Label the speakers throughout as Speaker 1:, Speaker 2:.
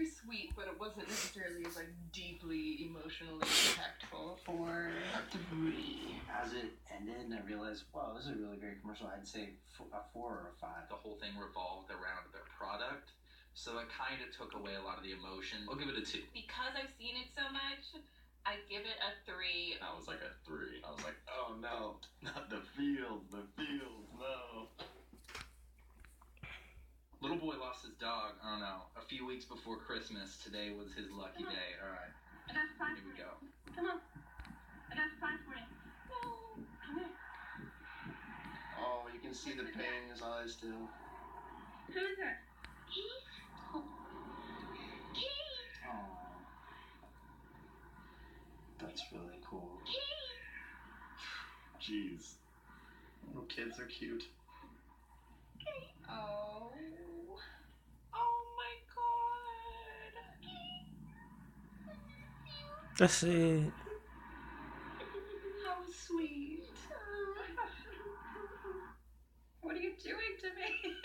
Speaker 1: very sweet, but it wasn't necessarily as like deeply emotionally impactful.
Speaker 2: 4, 3.
Speaker 3: As it ended, and I realized, wow, this is a really great commercial. I'd say a 4 or a 5.
Speaker 4: The whole thing revolved around their product, so it kind of took away a lot of the emotion. I'll give it a 2.
Speaker 1: Because I've seen it so much, I give it a 3.
Speaker 5: I was like a 3. I was like, oh no, not the field, no.
Speaker 4: Little boy lost his dog, I don't know, a few weeks before Christmas. Today was his lucky day. All right,
Speaker 1: I got 5
Speaker 4: here we go.
Speaker 1: Come on. I got 5 for you. No. Come here.
Speaker 5: Oh, you can see the pain in his eyes still.
Speaker 1: Who is it? Keith? Keith?
Speaker 3: Aww. That's really cool.
Speaker 5: Jeez. Little kids are cute.
Speaker 1: Oh. Oh my god.
Speaker 2: That's it.
Speaker 1: How sweet. What are you doing to me?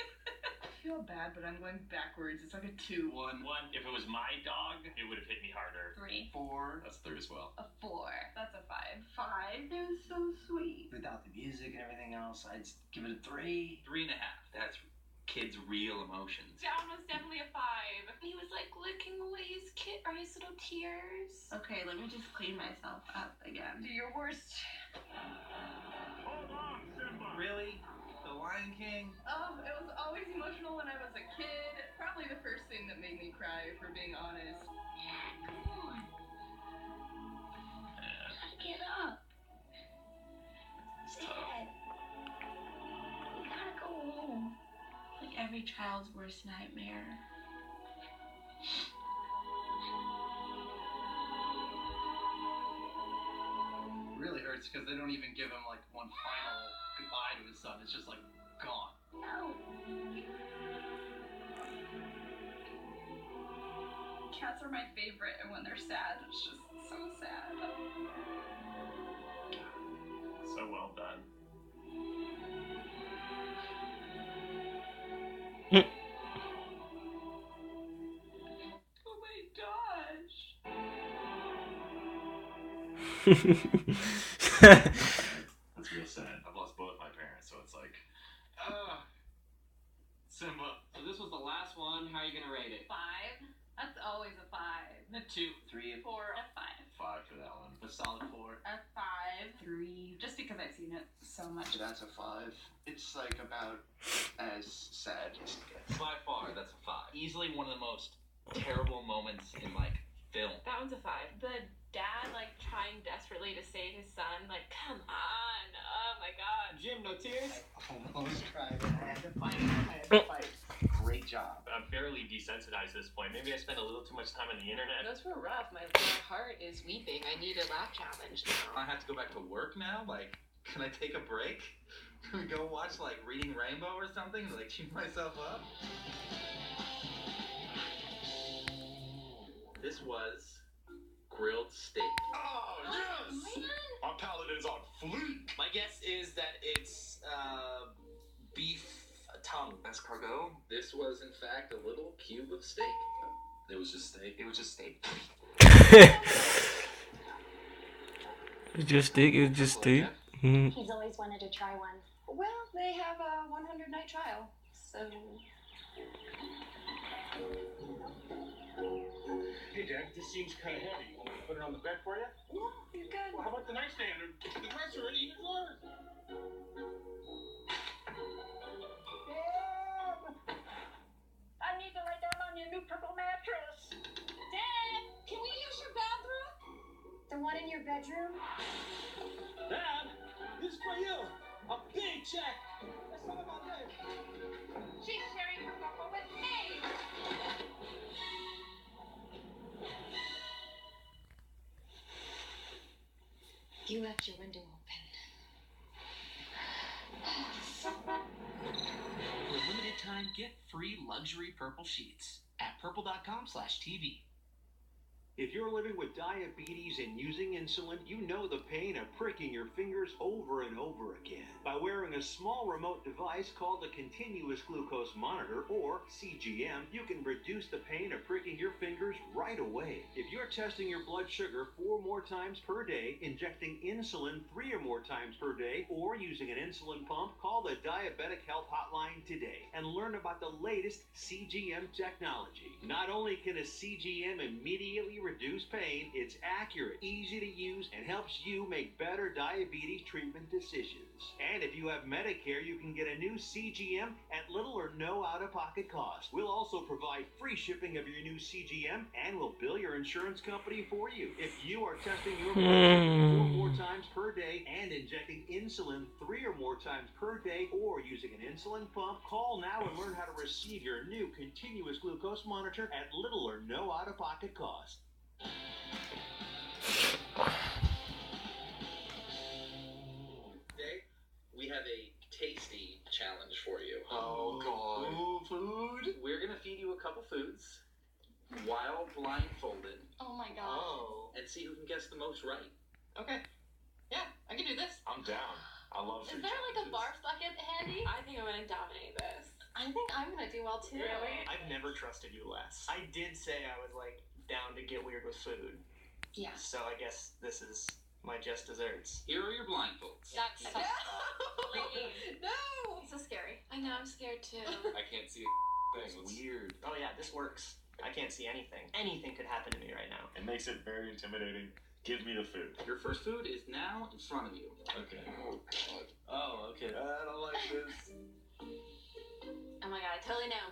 Speaker 1: I feel bad, but I'm going backwards. It's like a 2.
Speaker 6: 1. If it was my dog, it would have hit me harder.
Speaker 1: 3.
Speaker 5: 4. That's 3 as well.
Speaker 1: A 4. That's a 5. 5. They're so sweet.
Speaker 3: Without the music and everything else, I'd give it a 3.
Speaker 4: 3.5. That's kids' real emotions.
Speaker 1: Down was definitely a 5. He was like licking away his little tears. Okay, let me just clean myself up again. Do your worst.
Speaker 6: Hold on, Simba!
Speaker 4: Really? The Lion King?
Speaker 1: It was always emotional when I was a kid. Probably the first thing that made me cry, for being honest. Come on. Get up.
Speaker 5: It's tough.
Speaker 1: You gotta go home. Like every child's worst nightmare.
Speaker 7: It really hurts because they don't even give him like one final goodbye to his son. It's just like gone.
Speaker 1: No. Cats are my favorite, and when they're sad, it's just so sad.
Speaker 6: So well done.
Speaker 1: Oh my gosh.
Speaker 5: That's real sad. I've lost both my parents, so it's like, Simba.
Speaker 7: So this was the last one. How are you gonna rate it?
Speaker 1: 5. That's always a 5.
Speaker 7: A 2.
Speaker 3: 3.
Speaker 1: 4. A 5.
Speaker 5: 5 for that one.
Speaker 7: A solid 4.
Speaker 1: A 5. 3. Just because I've seen it so much.
Speaker 5: That's a 5. It's like about as sad as it gets.
Speaker 4: By far, that's a 5. Easily one of the most terrible moments in like film.
Speaker 1: That one's a 5. The dad, like, trying desperately to save his son. Like, come on. Oh my god.
Speaker 7: Jim, no tears?
Speaker 3: Almost cried. I had to fight. Great job.
Speaker 6: I'm fairly desensitized at this point. Maybe I spend a little too much time on the internet.
Speaker 1: Those were rough. My heart is weeping. I need a laugh challenge now.
Speaker 4: I have to go back to work now? Like, can I take a break? Can we go watch like Reading Rainbow or something to like cheer myself up? This was grilled steak.
Speaker 5: Oh, yes! Our paladin's on fleek!
Speaker 7: My guess is that it's beef tongue.
Speaker 4: Escargot. This was in fact a little cube of steak.
Speaker 5: It was just steak.
Speaker 7: It was just steak.
Speaker 2: It's just steak. It's just steak. Mm.
Speaker 8: He's always wanted to try one.
Speaker 1: Well, they have a 100-night trial, so...
Speaker 6: Hey, Dad, this seems kind of heavy. Want me to put it on the bed for you?
Speaker 1: No, you're good.
Speaker 6: Well, how about the nightstand or the dresser and even yours?
Speaker 8: I need to lay down on your new purple mattress.
Speaker 1: Dad, can we use your bathroom?
Speaker 8: The one in your bedroom?
Speaker 7: Dad, this is for you. A big check. Let's talk about this.
Speaker 1: She's sharing her purple with me.
Speaker 8: You left your window open.
Speaker 7: For a limited time, get free luxury purple sheets at purple.com/TV.
Speaker 9: If you're living with diabetes and using insulin, you know the pain of pricking your fingers over and over again. By wearing a small remote device called a continuous glucose monitor, or CGM, you can reduce the pain of pricking your fingers right away. If you're testing your blood sugar 4 more times per day, injecting insulin 3 or more times per day, or using an insulin pump, call the Diabetic Health Hotline today and learn about the latest CGM technology. Not only can a CGM immediately reduce pain, it's accurate, easy to use, and helps you make better diabetes treatment decisions. And if you have Medicare, you can get a new CGM at little or no out-of-pocket cost. We'll also provide free shipping of your new CGM, and we'll bill your insurance company for you. If you are testing your blood sugar 4 more times per day and injecting insulin 3 or more times per day, or using an insulin pump, call now and learn how to receive your new continuous glucose monitor at little or no out-of-pocket cost.
Speaker 4: Today, we have a tasty challenge for you.
Speaker 5: Oh, God.
Speaker 4: Ooh, food. We're going to feed you a couple foods while blindfolded.
Speaker 1: Oh my god.
Speaker 5: Oh.
Speaker 4: And see who can guess the most right.
Speaker 1: Okay. Yeah, I can do this.
Speaker 5: I'm down. I love
Speaker 1: Is
Speaker 5: food
Speaker 1: there like a
Speaker 5: challenges.
Speaker 1: barf bucket handy? I think I'm gonna dominate this. I think I'm gonna do well too.
Speaker 10: Really? I've never trusted you less. I did say I was like down to get weird with food.
Speaker 1: Yeah.
Speaker 10: So I guess this is my just desserts.
Speaker 4: Here are your blindfolds.
Speaker 1: That's so No! It's so scary. I know, I'm scared too.
Speaker 5: I can't see a thing. It's weird.
Speaker 10: Oh yeah, this works. I can't see anything. Anything could happen to me right now.
Speaker 5: It makes it very intimidating. Give me the food.
Speaker 4: Your first food is now in front of you.
Speaker 5: Okay. Oh, God.
Speaker 3: Oh, okay.
Speaker 5: I don't like this.
Speaker 1: Oh my god, I totally know.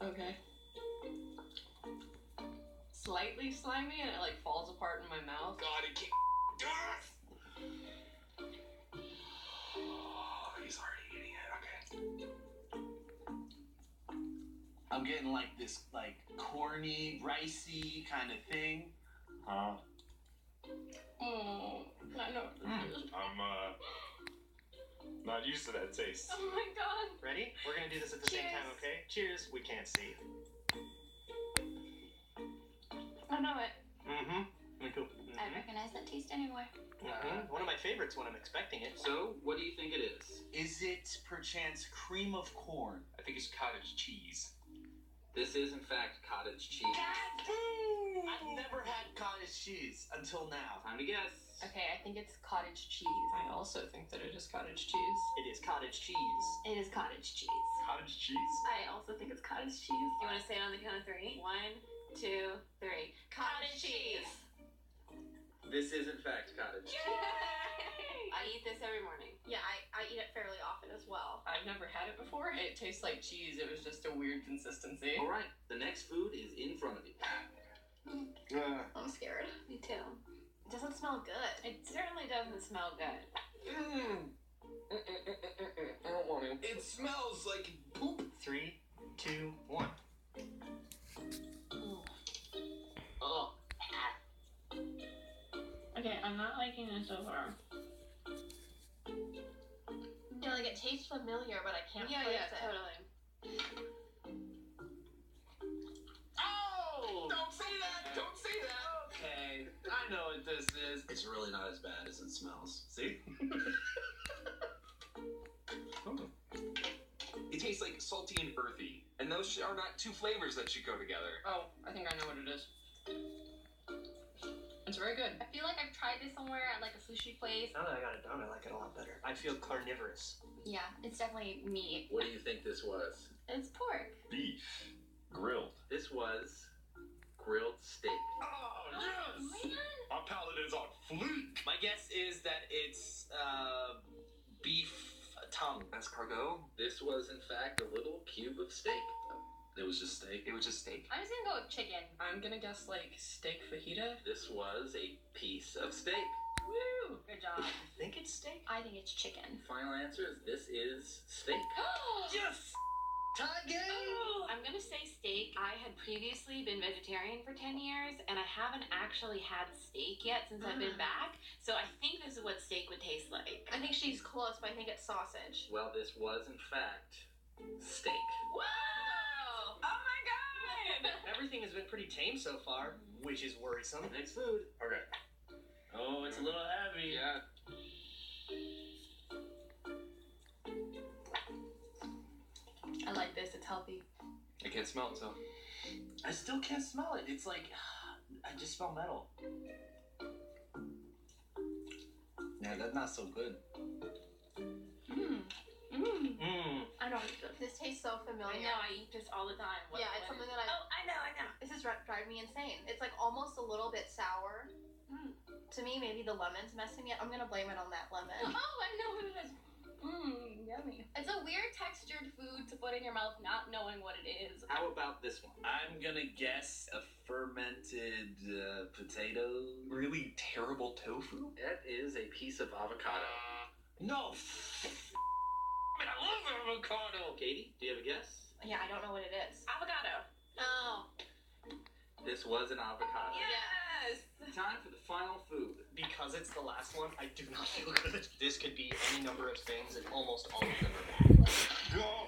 Speaker 1: Okay. Slightly slimy and it like falls apart in my mouth.
Speaker 5: God, it can't. Oh, he's already eating it. Okay.
Speaker 3: I'm getting like this, like corny, ricey kind of thing.
Speaker 5: Huh?
Speaker 1: Oh, I know.
Speaker 5: I'm not used to that taste.
Speaker 1: Oh my god.
Speaker 10: Ready? We're gonna do this at the same time, okay? Cheers. We can't see.
Speaker 1: I know it.
Speaker 10: Mm-hmm. Cool.
Speaker 1: I recognize that taste anywhere.
Speaker 10: One of my favorites when I'm expecting it.
Speaker 4: So, what do you think it is?
Speaker 3: Is it perchance cream of corn?
Speaker 5: I think it's cottage cheese.
Speaker 4: This is, in fact, cottage cheese.
Speaker 3: I've never had cottage cheese until now.
Speaker 4: Time to guess.
Speaker 1: Okay, I think it's cottage cheese. I also think that it is cottage cheese.
Speaker 10: It is cottage cheese.
Speaker 1: It is cottage cheese.
Speaker 5: Cottage cheese?
Speaker 1: I also think it's cottage cheese. You want to say it on the count of 3? 1, 2, 3. Cottage cheese.
Speaker 4: This is, in fact, cottage cheese.
Speaker 1: I eat this every morning. Yeah, I eat it fairly often as well. I've never had it before. It tastes like cheese. It was just a weird consistency.
Speaker 4: All right, the next food is in front of you.
Speaker 1: I'm scared. Me too. It doesn't smell good. It certainly doesn't smell good.
Speaker 5: I don't want to.
Speaker 3: It smells like poop.
Speaker 10: 3, 2, 1.
Speaker 1: Oh. Okay, I'm not liking this so far. Yeah, like it tastes familiar, but I can't place it. Yeah, totally.
Speaker 3: Oh! Don't say that! Don't say that! Okay, I know what this is.
Speaker 4: It's really not as bad as it smells.
Speaker 5: See? It tastes like salty and earthy. And those are not two flavors that should go together.
Speaker 1: Oh, I think I know what it is. It's very good. I feel like I've tried this somewhere at like a sushi place.
Speaker 10: Now that I got it done, I like it a lot better. I feel carnivorous.
Speaker 1: Yeah, it's definitely meat.
Speaker 4: What do you think this was?
Speaker 1: It's pork.
Speaker 5: Beef. Grilled.
Speaker 4: This was grilled steak.
Speaker 5: Oh,
Speaker 1: Man.
Speaker 5: Our palate is on fleek.
Speaker 3: My guess is that it's beef tongue.
Speaker 5: Escargot?
Speaker 4: This was, in fact, a little cube of steak.
Speaker 5: It was just steak. It was just steak.
Speaker 1: I'm just gonna go with chicken. I'm gonna guess like steak fajita.
Speaker 4: This was a piece of steak.
Speaker 1: Woo! Good job.
Speaker 10: I think it's steak.
Speaker 1: I think it's chicken.
Speaker 4: Final answer is this is steak.
Speaker 3: Yes! Tie game!
Speaker 1: I'm gonna say steak. I had previously been vegetarian for 10 years, and I haven't actually had steak yet since I've been back. So I think this is what steak would taste like. I think she's close, but I think it's sausage.
Speaker 4: Well, this was, in fact, steak.
Speaker 1: Wow! Oh my god!
Speaker 10: Everything has been pretty pretty tame so far, which is worrisome.
Speaker 5: Next food.
Speaker 6: Okay.
Speaker 5: Oh, it's a little heavy.
Speaker 4: Yeah.
Speaker 1: I like this. It's healthy.
Speaker 4: I can't smell it, so.
Speaker 3: I still can't smell it. It's like I just smell metal. Yeah, that's not so good.
Speaker 1: I don't eat this.
Speaker 11: This tastes so
Speaker 1: I
Speaker 11: familiar.
Speaker 1: know. I eat this all the time.
Speaker 11: Yeah, it's something that I.
Speaker 1: Oh, I know.
Speaker 11: This is driving me insane. It's like almost a little bit sour. To me, maybe the lemon's messing me up. I'm gonna blame it on that lemon.
Speaker 1: Oh, I know what it is. Yummy. It's a weird textured food to put in your mouth, not knowing what it is.
Speaker 5: How about this one? I'm gonna guess a fermented potato.
Speaker 4: Really terrible tofu?
Speaker 5: That is a piece of avocado.
Speaker 3: No.
Speaker 5: I love avocado. Katie, do you have a guess?
Speaker 11: Yeah, I don't know what it is.
Speaker 1: Avocado.
Speaker 11: Oh.
Speaker 4: This was an avocado.
Speaker 1: Yes.
Speaker 5: Time for the final food.
Speaker 10: Because it's the last one, I do not feel good. This could be any number of things, and almost all of them are bad.
Speaker 5: Go!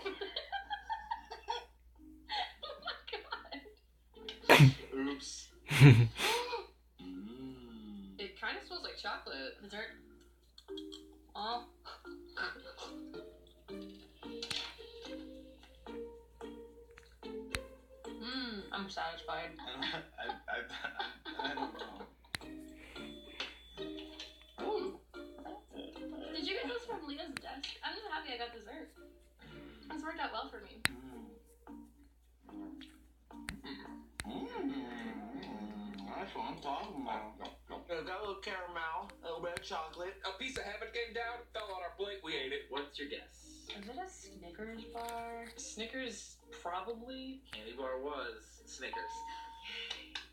Speaker 1: Oh my god.
Speaker 5: Oops.
Speaker 1: It kind of smells like chocolate. Dessert. Oh. I'm satisfied.
Speaker 3: I don't know.
Speaker 1: Did you get this from Leah's desk? I'm just happy I got dessert. This worked out well for me.
Speaker 3: That's what I'm talking about.
Speaker 10: Got a little caramel, a little bit of chocolate.
Speaker 4: A piece of heaven came down, fell on our plate, we ate it.
Speaker 5: What's your guess?
Speaker 1: Is it a Snickers bar? Snickers, probably.
Speaker 5: Candy bar was Snickers.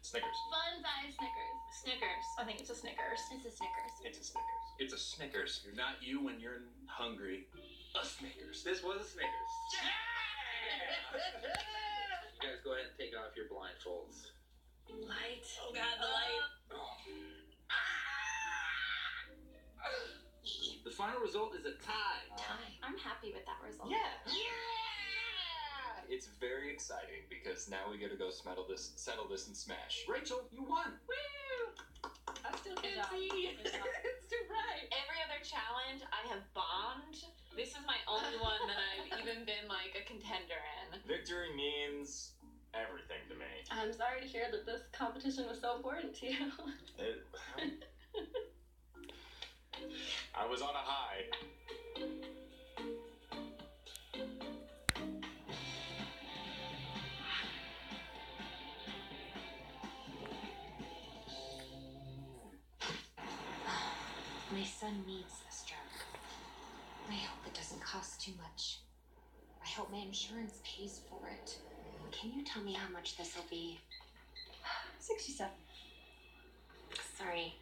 Speaker 6: Snickers.
Speaker 1: Fun size Snickers. Snickers.
Speaker 11: I think it's a Snickers.
Speaker 1: It's a Snickers.
Speaker 6: It's a Snickers.
Speaker 4: It's a Snickers. You're not you when you're hungry. A Snickers.
Speaker 5: This was a Snickers. You guys go ahead and take off your blindfolds.
Speaker 1: Light. Oh god, the light.
Speaker 5: The final result is a tie.
Speaker 1: I'm happy with that result.
Speaker 11: Yeah.
Speaker 6: It's very exciting because now we get to go settle this, and smash.
Speaker 5: Rachel, you won.
Speaker 1: I still can't see. It's too bright. Every other challenge I have bombed. This is my only one that I've even been like a contender in.
Speaker 6: Victory means everything to me.
Speaker 1: I'm sorry to hear that this competition was so important to you.
Speaker 6: I was on a high.
Speaker 12: My son needs this drug. I hope it doesn't cost too much. I hope my insurance pays for it. Can you tell me how much this will be?
Speaker 11: 67.
Speaker 12: Sorry.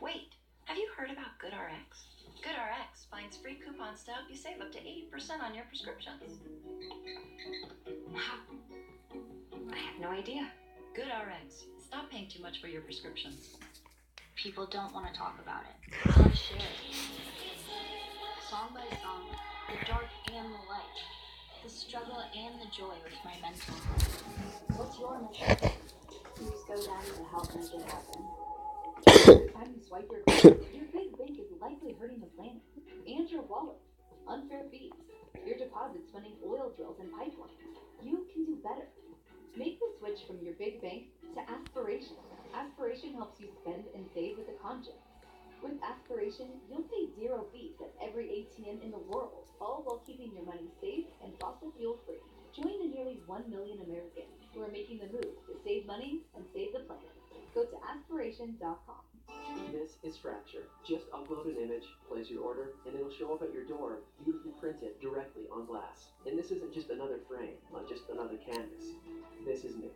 Speaker 12: Wait, have you heard about GoodRx?
Speaker 11: GoodRx finds free coupons to help you save up to 80% on your prescriptions.
Speaker 12: How? I have no idea.
Speaker 13: GoodRx. Stop paying too much for your prescriptions.
Speaker 12: People don't want to talk about it. Let's share it. Song by song, the dark and the light, the struggle and the joy with my mentor. What's your mission? You just go down to help make it happen.
Speaker 14: Time you swipe your card, your big bank is likely hurting the planet and your wallet. Unfair fees, your deposits funding oil drills and pipelines. You can do better. Make the switch from your big bank to Aspiration. Aspiration helps you spend and save with a conscience. With Aspiration, you'll pay 0 fees at every ATM in the world, all while keeping your money safe and fossil fuel free. Join the nearly 1 million Americans who are making the move to save money and save the planet. Go to aspiration.com.
Speaker 15: This is Fracture. Just upload an image, place your order, and it'll show up at your door, beautifully printed directly on glass. And this isn't just another frame, not just another canvas. This is new.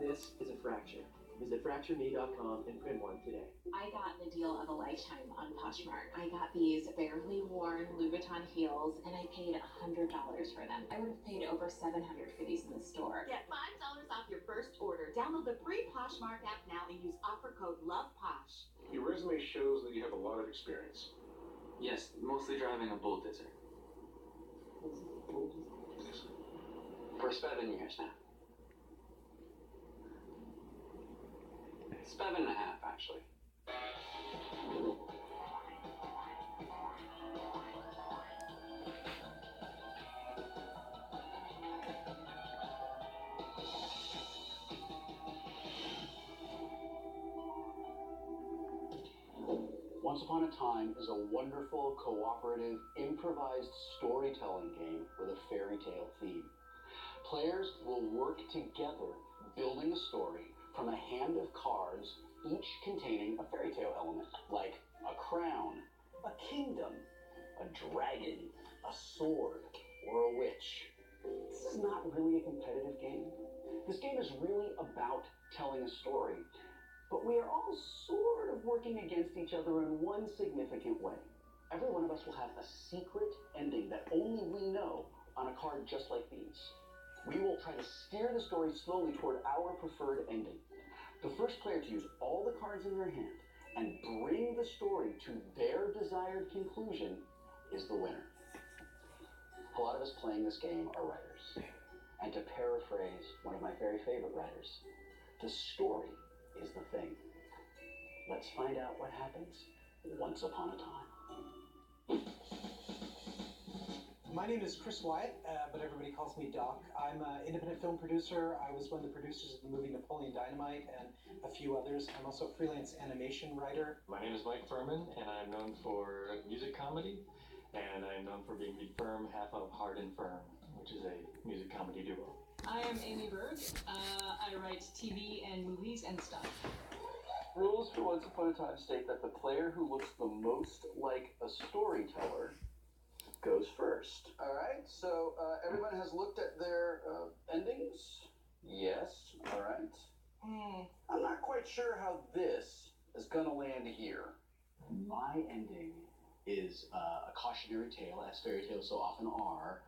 Speaker 15: This is a Fracture. Visit FractureMe.com and print one today.
Speaker 16: I got the deal of a lifetime on Poshmark. I got these barely worn Louis Vuitton heels, and I paid $100 for them. I would have paid over $700 for these in the store.
Speaker 17: Get $5 off your first order. Download the free Poshmark app now and use offer code LOVEPOSH.
Speaker 18: Your resume shows that you have a lot of experience.
Speaker 5: Yes, mostly driving a bulldozer. For 7 years now.
Speaker 15: 7.5, actually. Once Upon a Time is a wonderful, cooperative, improvised storytelling game with a fairy tale theme. Players will work together building a story from a hand of cards, each containing a fairy tale element, like a crown, a kingdom, a dragon, a sword, or a witch. This is not really a competitive game. This game is really about telling a story, but we are all sort of working against each other in one significant way. Every one of us will have a secret ending that only we know on a card just like these. We will try to steer the story slowly toward our preferred ending. The first player to use all the cards in their hand and bring the story to their desired conclusion is the winner. A lot of us playing this game are writers. And to paraphrase one of my very favorite writers, the story is the thing. Let's find out what happens once upon a time.
Speaker 19: My name is Chris Wyatt, but everybody calls me Doc. I'm an independent film producer. I was one of the producers of the movie Napoleon Dynamite and a few others. I'm also a freelance animation writer.
Speaker 20: My name is Mike Furman, and I'm known for music comedy, and I'm known for being the firm half of Hard and Firm, which is a music comedy duo.
Speaker 21: I am Amy Berg. I write TV and movies and stuff.
Speaker 15: Rules for Once Upon a Time state that the player who looks the most like a storyteller goes first. Alright, so everyone has looked at their endings? Yes, alright. I'm not quite sure how this is gonna land here. My ending is a cautionary tale, as fairy tales so often are.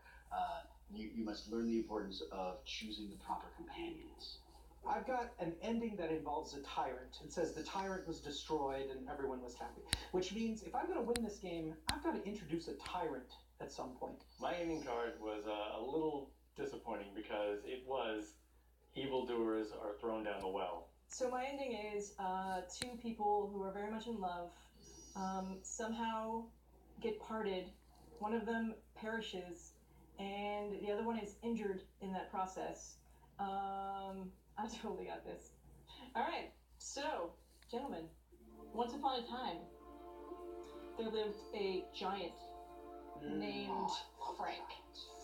Speaker 15: You must learn the importance of choosing the proper companions.
Speaker 19: I've got an ending that involves a tyrant. It says the tyrant was destroyed and everyone was happy. Which means if I'm going to win this game, I've got to introduce a tyrant at some point.
Speaker 20: My ending card was a little disappointing because it was evildoers are thrown down the well.
Speaker 21: So my ending is two people who are very much in love somehow get parted. One of them perishes and the other one is injured in that process. I totally got this. Alright, so, gentlemen, once upon a time, there lived a giant named Frank.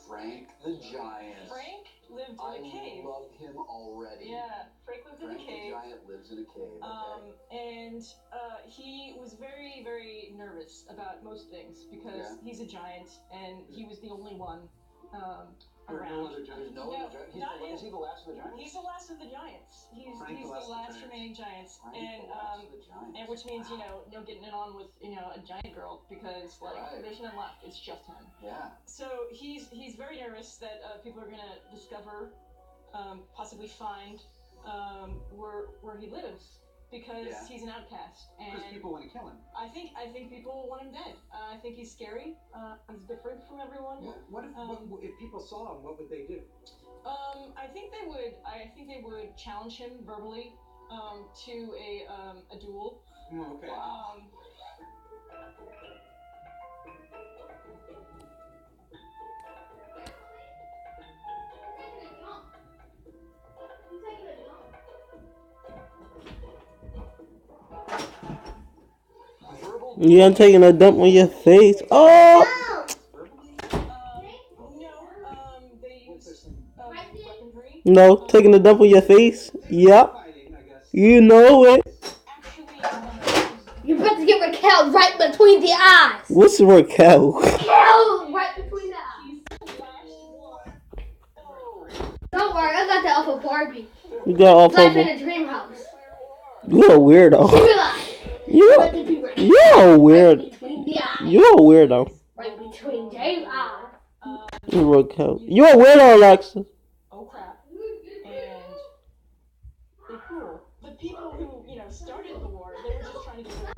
Speaker 15: Frank the Giant.
Speaker 21: Frank lived in a cave.
Speaker 15: I love him already.
Speaker 21: Yeah, Frank lived in a cave.
Speaker 15: Frank the Giant lives in a cave. Okay.
Speaker 21: And he was very, very nervous about most things because he's a giant and he was the only one around.
Speaker 15: No other giants. Is he the last of the giants?
Speaker 21: He's the last of the giants. He's the last remaining giants, and which means no getting it on with a giant girl because there's none left. It's just him.
Speaker 15: Yeah.
Speaker 21: So he's very nervous that people are gonna discover, possibly find, where he lives. Because he's an outcast, and
Speaker 19: because people want to kill him.
Speaker 21: I think people want him dead. I think he's scary. He's different from everyone.
Speaker 19: What if people saw him? What would they do?
Speaker 21: I think they would challenge him verbally to a duel.
Speaker 19: Okay.
Speaker 2: Yeah, I'm taking a dump on your face. Oh! No, taking a dump on your face. Yep. You know it.
Speaker 22: You're about to get Raquel right between the eyes.
Speaker 2: What's Raquel?
Speaker 22: Raquel right between the eyes. Don't worry, I got that off of Barbie.
Speaker 2: You got off
Speaker 22: Life
Speaker 2: of
Speaker 22: in a Dream House.
Speaker 2: You're a weirdo. You're a weird. You're a weirdo.
Speaker 22: Right between Dave eyes.
Speaker 2: Raquel. You're a weirdo, Alexa.
Speaker 21: Oh crap! And the people who started the war, they were just trying to get rid of